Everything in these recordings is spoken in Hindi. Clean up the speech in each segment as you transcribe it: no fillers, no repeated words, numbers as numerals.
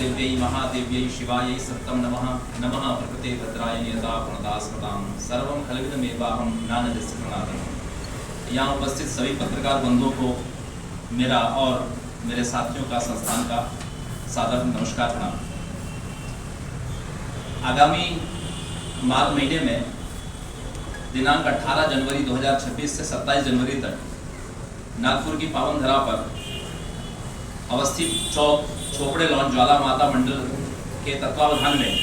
देव्यै महादेव्यै शिवायै सत्तं नमः। नमः प्रकृते भद्राय नियता प्रणदास्मतां सर्वं खलविदमेवाहं नानदस्य प्रणादम्। यहाँ उपस्थित सभी पत्रकार बंधुओं को मेरा और मेरे साथियों का संस्थान का सादर नमस्कार प्रणाम। आगामी मार्च महीने में दिनांक 18 जनवरी 2026 से 27 जनवरी तक नागपुर की पावन धरा पर अवस्थित चौक छोपड़े लॉन ज्वाला माता मंडल के तत्वावधान में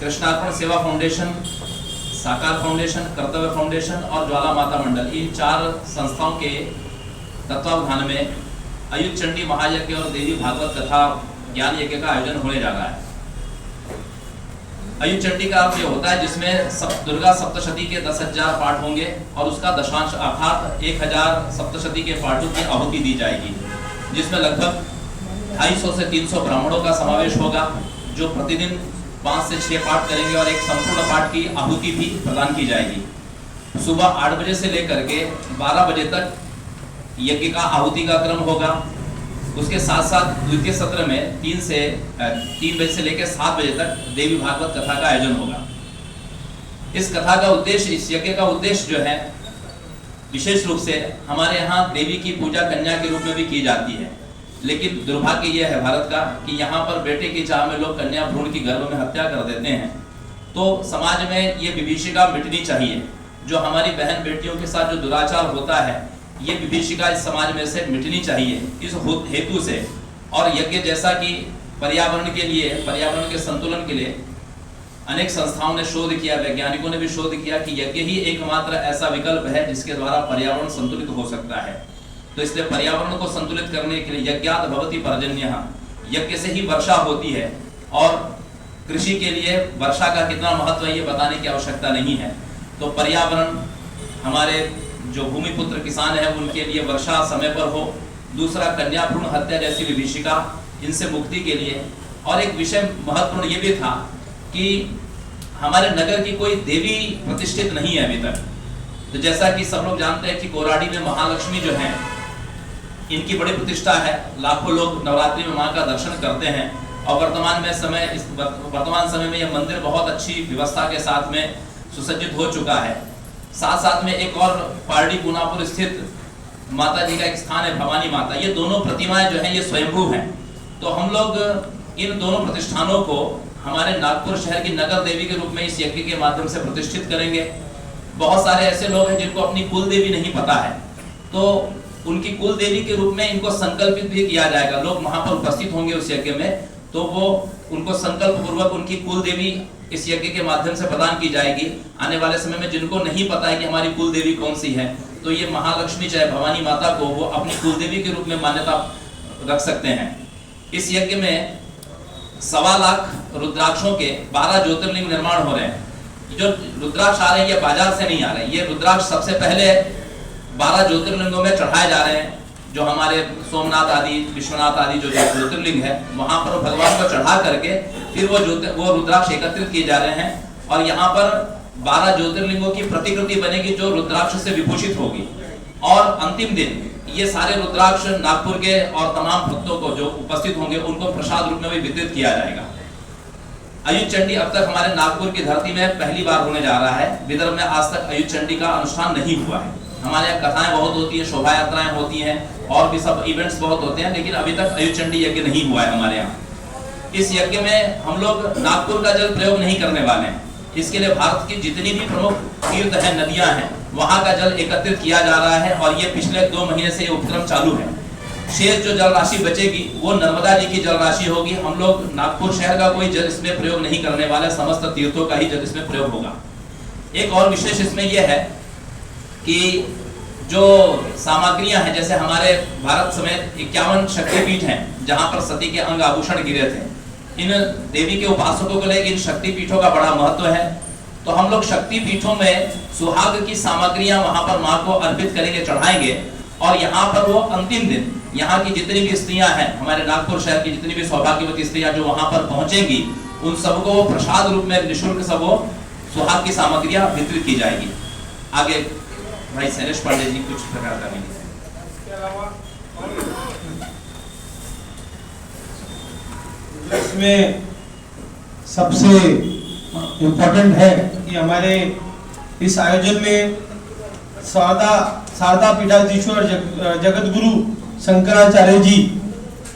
कृष्णार्पण सेवा फाउंडेशन, साकार फाउंडेशन, कर्तव्य फाउंडेशन और ज्वाला माता मंडल, इन 4 संस्थाओं के तत्वावधान में अयुत चंडी महायज्ञ और देवी भागवत कथा ज्ञान यज्ञ का आयोजन होने जा रहा है। अयुत चंडी का अर्थ ये होता है जिसमें दुर्गा सप्तशती के 10,000 पाठ होंगे और उसका दशांश अर्थात 1000 सप्तशती के पाठों की आहुति दी जाएगी, जिसमें लगभग 250 से 300 ब्राह्मणों का समावेश होगा जो प्रतिदिन 5 से 6 पाठ करेंगे और एक संपूर्ण पाठ की आहुति भी प्रदान की जाएगी। सुबह 8 बजे से लेकर के 12 बजे तक यज्ञ का आहुति का क्रम होगा। उसके साथ साथ द्वितीय सत्र में 3 बजे से लेकर 7 बजे तक देवी भागवत कथा का आयोजन होगा। इस कथा का उद्देश्य, इस यज्ञ का उद्देश्य जो है विशेष रूप से हमारे यहाँ देवी की पूजा कन्या के रूप में भी की जाती है, लेकिन दुर्भाग्य यह है भारत का कि यहाँ पर बेटे की चाह में लोग कन्या भ्रूण की गर्भ में हत्या कर देते हैं। तो समाज में ये विभीषिका मिटनी चाहिए। जो हमारी बहन बेटियों के साथ जो दुराचार होता है, ये विभीषिका इस समाज में से मिटनी चाहिए। इस हेतु से और यज्ञ जैसा कि पर्यावरण के लिए, पर्यावरण के संतुलन के लिए अनेक संस्थाओं ने शोध किया, वैज्ञानिकों ने भी शोध किया कि यज्ञ ही एकमात्र ऐसा विकल्प है जिसके द्वारा पर्यावरण संतुलित हो सकता है। तो इसलिए पर्यावरण को संतुलित करने के लिए यज्ञात भवति पर्जन्यः, यज्ञ से ही वर्षा होती है। और कृषि के लिए वर्षा का कितना महत्व है ये बताने की आवश्यकता नहीं है। तो पर्यावरण, हमारे जो भूमिपुत्र किसान है उनके लिए वर्षा समय पर हो। दूसरा, कन्या भ्रूण हत्या जैसी विभीषिका, इनसे मुक्ति के लिए। और एक विषय महत्वपूर्ण ये भी था कि हमारे नगर की कोई देवी प्रतिष्ठित नहीं है अभी तक। तो जैसा कि सब लोग जानते हैं कि कोराडी में महालक्ष्मी जो है, इनकी बड़ी प्रतिष्ठा है। लाखों लोग नवरात्रि में मां का दर्शन करते हैं और वर्तमान समय में यह मंदिर बहुत अच्छी व्यवस्था के साथ में सुसज्जित हो चुका है। साथ साथ में एक और पारडी पुनापुर स्थित माता जी का एक स्थान है, भवानी माता। ये दोनों प्रतिमाएं जो हैं ये स्वयंभू हैं। तो हम लोग इन दोनों प्रतिष्ठानों को हमारे नागपुर शहर की नगर देवी के रूप में इस यज्ञ के माध्यम से प्रतिष्ठित करेंगे। बहुत सारे ऐसे लोग हैं जिनको अपनी कुल देवी नहीं पता है, तो उनकी कुल देवी के रूप में इनको संकल्पित भी किया जाएगा। लोग वहां पर उपस्थित होंगे उस यज्ञ में, तो वो उनको संकल्प पूर्वक उनकी कुल देवी इस यज्ञ के माध्यम से प्रदान की जाएगी। आने वाले समय में जिनको नहीं पता है कि हमारी कुल देवी कौन सी है, तो ये महालक्ष्मी चाहे भवानी माता को वो अपनी कुल देवी के रूप में मान्यता रख सकते हैं। इस यज्ञ में 1.25 लाख रुद्राक्षों के 12 ज्योतिर्लिंग निर्माण हो रहे हैं। जो रुद्राक्ष आ रहे हैं ये बाजार से नहीं आ रहे हैं। ये रुद्राक्ष सबसे पहले 12 ज्योतिर्लिंगों में चढ़ाए जा रहे हैं। जो हमारे सोमनाथ आदि, विश्वनाथ आदि जो ज्योतिर्लिंग है, वहां पर भगवान को चढ़ा करके फिर वो रुद्राक्ष एकत्रित किए जा रहे हैं। और यहाँ पर 12 ज्योतिर्लिंगों की प्रतिकृति बनेगी जो रुद्राक्ष से विभूषित होगी। और अंतिम दिन ये सारे रुद्राक्ष नागपुर के और तमाम भक्तों को जो उपस्थित होंगे उनको प्रसाद रूप में भी वितरित किया जाएगा। अयुत चंडी अब तक हमारे नागपुर की धरती में पहली बार होने जा रहा है। विदर्भ में आज तक अयुत चंडी का अनुष्ठान नहीं हुआ है। हमारे यहाँ कथाएं बहुत होती हैं, शोभा यात्राएं होती हैं और भी सब इवेंट्स बहुत होते हैं, लेकिन अभी तक अयुत चंडी यज्ञ नहीं हुआ है हमारे यहाँ। इस यज्ञ में हम लोग नागपुर का जल प्रयोग नहीं करने वाले हैं। इसके लिए भारत की जितनी भी प्रमुख तीर्थ है, नदियां हैं, वहां का जल एकत्रित किया जा रहा है और ये पिछले 2 महीने से ये उपक्रम चालू है। शेष जो जल राशि बचेगी वो नर्मदा जी की जल राशि होगी। हम लोग नागपुर शहर का कोई जल इसमें प्रयोग नहीं करने वाले, समस्त तीर्थों का ही जल इसमें प्रयोग होगा। एक और विशेष इसमें यह है कि जो सामग्रियां हैं, जैसे हमारे भारत समेत 51 शक्तिपीठ हैं जहां पर सती के अंग आभूषण गिरे थे। इन देवी के उपासकों को लेकर इन शक्तिपीठों का बड़ा महत्व है। तो हम लोग शक्तिपीठों में सुहाग की सामग्रियां वहां पर मां को अर्पित करेंगे, चढ़ाएंगे। और यहाँ पर वो अंतिम दिन यहाँ की जितनी भी स्त्रियां हैं, हमारे नागपुर शहर की जितनी भी सौभाग्यवती स्त्रियां जो वहां पर पहुंचेंगी, उन सबको प्रसाद रूप में निःशुल्क सब वो सुहाग की सामग्रियां वितरित की जाएगी। आगे भाई शैलेश पांडे जी कुछ प्रकार का इसमें सबसे इम्पोर्टेंट है कि हमारे इस आयोजन में शारदा पीठाधीश्वर जगत गुरु शंकराचार्य जी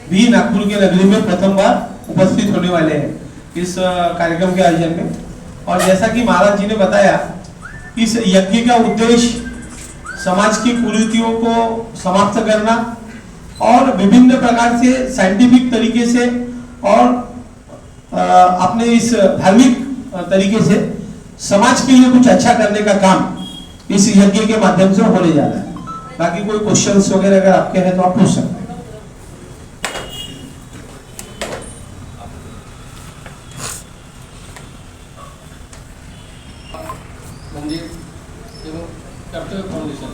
भी नागपुर के नगरी में प्रथम बार उपस्थित होने वाले हैं इस कार्यक्रम के आयोजन में। और जैसा कि महाराज जी ने बताया, इस यज्ञ का उद्देश्य समाज की कुरीतियों को समाप्त करना और विभिन्न प्रकार से साइंटिफिक तरीके से और अपने इस धार्मिक तरीके से समाज के लिए कुछ अच्छा करने का काम इस यज्ञ के माध्यम से होने जा रहा है। बाकी कोई क्वेश्चंस वगैरह अगर आपके हैं तो आप पूछ सकते हैं। मंदिर एवं कर्तव्य फाउंडेशन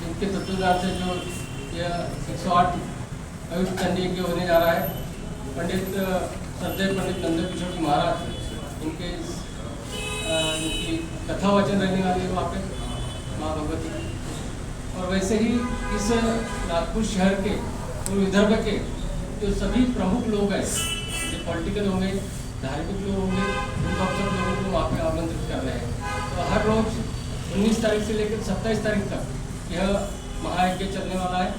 इनके तत्वाधान से जो यह 108 पवित्र चंडी यज्ञ होने जा रहा है, पंडित नंद किशोर जी महाराज इनकी कथा वचन रहने वाली है वहाँ पे माँ भगवती की। और वैसे ही इस नागपुर शहर के और विदर्भ के जो सभी प्रमुख लोग हैं, जो पॉलिटिकल होंगे, धार्मिक लोग होंगे, उन सब लोगों को वहाँ पे आमंत्रित कर रहे हैं। तो हर रोज 19 तारीख से लेकर 27 तारीख तक यह महायज्ञ चलने वाला है।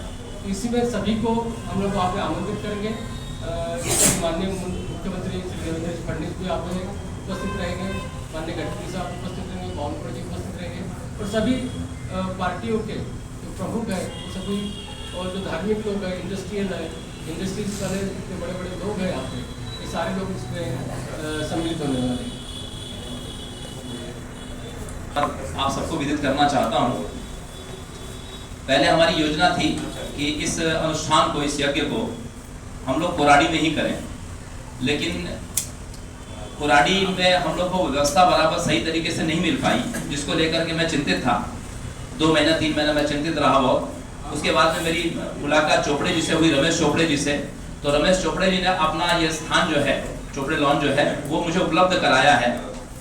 इसी में सभी को हम लोग वहाँ पे आमंत्रित करेंगे। माननीय मुख्यमंत्री श्री देवेंद्र फडणवीस भी आप उपस्थित रहेंगे, माननीय गडकरी साहब उपस्थित रहेंगे, बावनकुळे जी उपस्थित रहेंगे और सभी पार्टियों के जो प्रमुख हैं वो सभी, और जो धार्मिक लोग हैं, इंडस्ट्रियल है, इंडस्ट्रीज वाले जो बड़े बड़े लोग हैं यहाँ पे, ये सारे लोग इसमें सम्मिलित होने वाले हैं। आप सबको विदित करना चाहता हूँ, पहले हमारी योजना थी कि इस अनुष्ठान को, इस यज्ञ को हम लोग कोराडी में ही करें, लेकिन कोराडी में हम लोग को व्यवस्था बराबर सही तरीके से नहीं मिल पाई, जिसको लेकर के मैं चिंतित था। 2 महीना 3 महीना मैं चिंतित रहा बहुत। उसके बाद में मेरी मुलाकात चोपड़े जी से हुई, रमेश चोपड़े जी से। तो रमेश चोपड़े जी ने अपना ये स्थान जो है, चोपड़े लॉन जो है, वो मुझे उपलब्ध कराया है,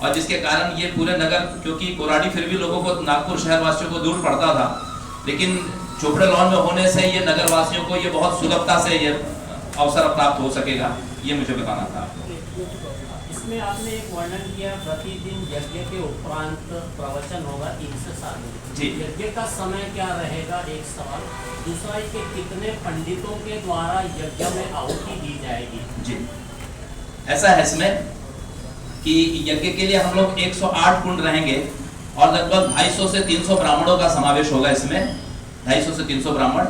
और जिसके कारण ये पूरे नगर, क्योंकि कोराडी फिर भी लोगों को, नागपुर शहर वासियों को दूर पड़ता था, लेकिन चोपड़े लॉन में होने से ये नगर वासियों को ये बहुत सुलभता से ये अवसर प्राप्त हो सकेगा, ये मुझे बताना था। इसमें आपने एक वर्णन किया, प्रतिदिन यज्ञ के उपरांत प्रवचन होगा 3 से 7 जी। यज्ञ का समय क्या रहेगा, एक सवाल। दूसरा, कि कितने पंडितों के द्वारा यज्ञ में आहुति दी जाएगी? जी, ऐसा है इसमें कि यज्ञ के लिए हम लोग 108 कुंड रहेंगे और लगभग 250 से 300 ब्राह्मणों का समावेश होगा इसमें, 250 से 300 ब्राह्मण।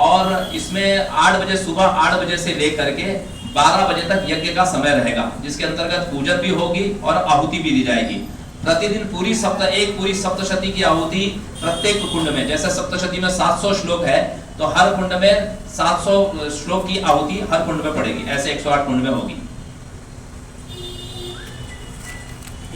और इसमें 8 बजे, सुबह 8 बजे से लेकर के 12 बजे तक यज्ञ का समय रहेगा, जिसके अंतर्गत पूजन भी होगी और आहुति भी दी जाएगी। प्रतिदिन पूरी सप्तशती की आहुति प्रत्येक कुंड में, जैसे सप्तशती में 700 श्लोक है, तो हर कुंड में 700 श्लोक की आहुति हर कुंड में पड़ेगी, ऐसे 108 कुंड में होगी।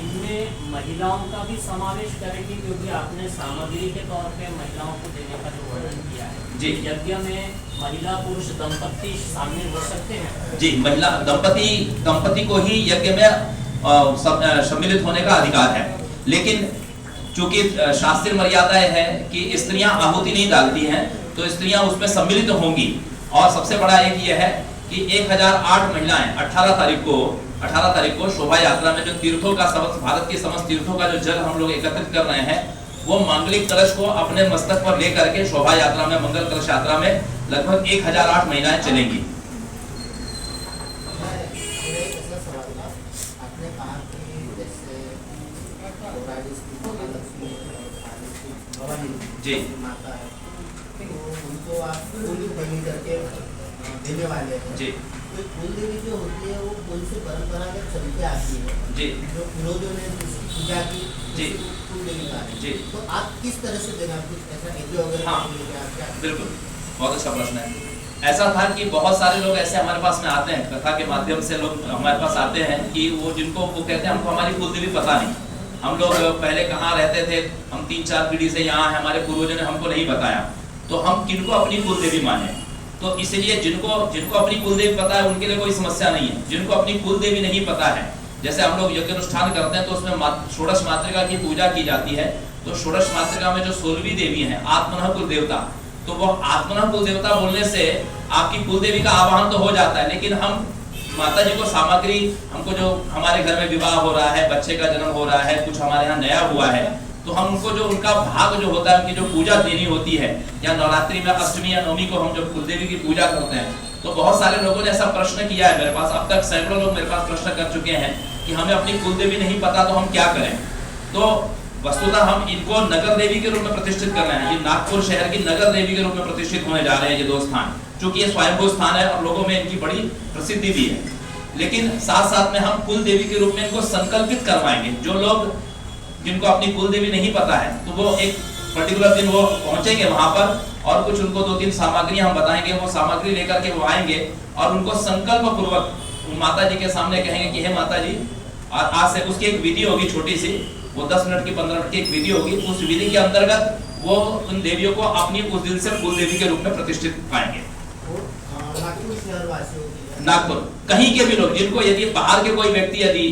इनमें महिलाओं का भी समावेश करेंगे, क्योंकि आपने सामग्री के तौर पे महिलाओं को देने का जो वर्णन किया है जी। यज्ञ में महिला पुरुष दंपति शामिल हो सकते हैं? जी, महिला दंपति को ही यज्ञ में सम्मिलित होने का अधिकार है, लेकिन चूंकि शास्त्रीय मर्यादाएं है कि स्त्रियां आहुति नहीं डालती हैं, तो स्त्रियां उसमें सम्मिलित होंगी। और सबसे बड़ा एक ये है कि 1008 महिलाएं 18 तारीख को शोभा यात्रा में जो तीर्थों का, भारत के समस्त तीर्थों का जो जल हम लोग एकत्रित कर रहे हैं, वो मांगलिक कलश को अपने मस्तक पर लेकर के शोभा यात्रा में, मंगल कलश यात्रा में लगभग 1008 महिलाएं चलेंगी। जी, उनको आप करके देने वाले हैं जी। तो कुलदेवी जो होती है वो कौन सी परंपरागत चलते आती है जी, जो पूर्वजों ने पूजा की जी, कुलदेवी का जी। तो आप किस तरह से देना, कुछ ऐसा यज्ञ वगैरह? हाँ, बिल्कुल, बहुत अच्छा प्रश्न है। ऐसा था कि बहुत सारे लोग ऐसे हमारे पास में आते हैं, कथा के माध्यम से लोग हमारे पास आते हैं कि वो, जिनको वो कहते हैं हमको हमारी कुलदेवी पता नहीं, हम लोग पहले कहाँ रहते थे, हम 3-4 पीढ़ी से यहाँ है, हमारे पूर्वजों ने हमको नहीं बताया, तो हम किनको अपनी कुलदेवी माने। तो इसलिए जिनको अपनी कुलदेवी पता है उनके लिए कोई समस्या नहीं है। जिनको अपनी कुलदेवी नहीं पता है, जैसे हम लोग यज्ञ अनुष्ठान करते हैं तो उसमें षोडश मातृका की पूजा की जाती है, तो षोडश मातृका में जो 16वीं देवी है आत्मनः कुल देवता, तो वो आत्मनः कुल देवता बोलने से आपकी कुल देवी का आवाहन तो हो जाता है, लेकिन हम माता जी को सामग्री, हमको जो हमारे घर में विवाह हो रहा है, बच्चे का जन्म हो रहा है, कुछ हमारे यहाँ नया हुआ है, तो हम उनको जो उनका भाग जो होता है, उनकी जो पूजा देनी होती है, या नवरात्रि में अष्टमी या नवमी को हम जब कुलदेवी की पूजा करते हैं, तो बहुत सारे लोगों ने ऐसा प्रश्न किया है मेरे पास, अब तक सैकड़ों लोग मेरे पास प्रश्न कर चुके हैं कि हमें अपनी कुलदेवी नहीं पता तो हम क्या करें। तो वस्तुतः हम इनको नगर देवी के रूप में प्रतिष्ठित कर रहे हैं। ये नागपुर शहर की नगर देवी के रूप में प्रतिष्ठित होने जा रहे हैं ये दो स्थान, क्योंकि ये स्वयंभू स्थान है और लोगों में इनकी बड़ी प्रसिद्धि भी है। लेकिन साथ साथ में हम कुल देवी के रूप में इनको संकल्पित करवाएंगे। जो लोग जिनको अपनी कुल देवी नहीं पता है, तो वो एक पर्टिकुलर दिन वो पहुंचेंगे वहां पर, और कुछ उनको 2-3 सामग्री हम बताएंगे, वो सामग्री लेकर के वो आएंगे और उनको संकल्प पूर्वक माता जी के सामने कहेंगे कि हे माता जी, और आज से उसकी एक विधि होगी छोटी सी, वो 10 मिनट की 15 मिनट की एक विधि होगी। उस विधि के अंतर्गत वो उन देवियों को अपनी उस दिल से कुल देवी के रूप में प्रतिष्ठित पाएंगे। नागपुर कहीं के भी लोग, जिनको यदि बाहर के कोई व्यक्ति यदि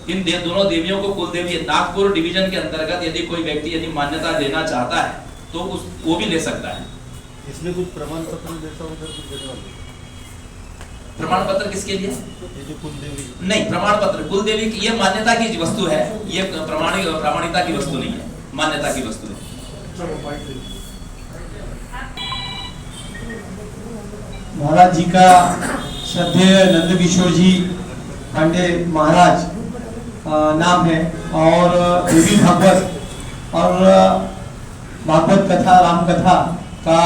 इन दोनों देवियों को कुल देवी नागपुर डिवीजन के अंतर्गत यदि कोई व्यक्ति यदि मान्यता देना चाहता है तो वो भी ले सकता है। इसमें कुछ प्रमाण पत्र देता उधर कुछ देने वाले? प्रमाण पत्र किसके लिए? ये जो कुलदेवी नहीं, प्रमाण पत्र कुलदेवी की ये मान्यता की वस्तु है, ये प्रामाणिकता की वस्तु नहीं है, मान्यता की वस्तु है। महाराज जी का श्रद्धेय नंद किशोर जी पांडे महाराज नाम है, और देवी भागवत और भागवत कथा, राम कथा का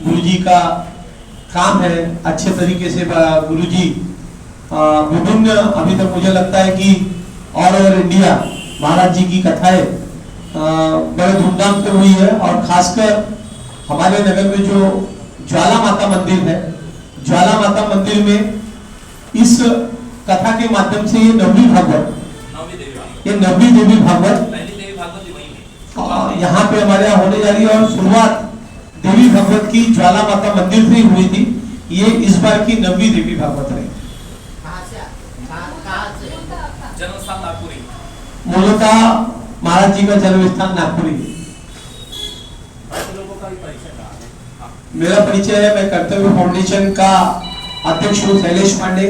गुरु जी का काम है। अच्छे तरीके से गुरु जी विभिन्न, अभी तक मुझे लगता है कि ऑल ओवर इंडिया महाराज जी की कथाएं बड़े धूमधाम से हुई है, और खासकर हमारे नगर में जो ज्वाला माता मंदिर है, ज्वाला माता मंदिर में इस कथा के माध्यम से ये नवमी भागवत, ये नवमी देवी भागवत यहाँ पे हमारे यहाँ होने जा रही है, और शुरुआत देवी भागवत की ज्वाला माता मंदिर से हुई थी। ये इस बार की नवमी देवी भागवत है। जन्मस्थान नागपुरी, मूलतः महाराज जी का जन्म स्थान नागपुरी। मेरा परिचय है, मैं कर्तव्य फाउंडेशन का अध्यक्ष हूँ शैलेश पांडे,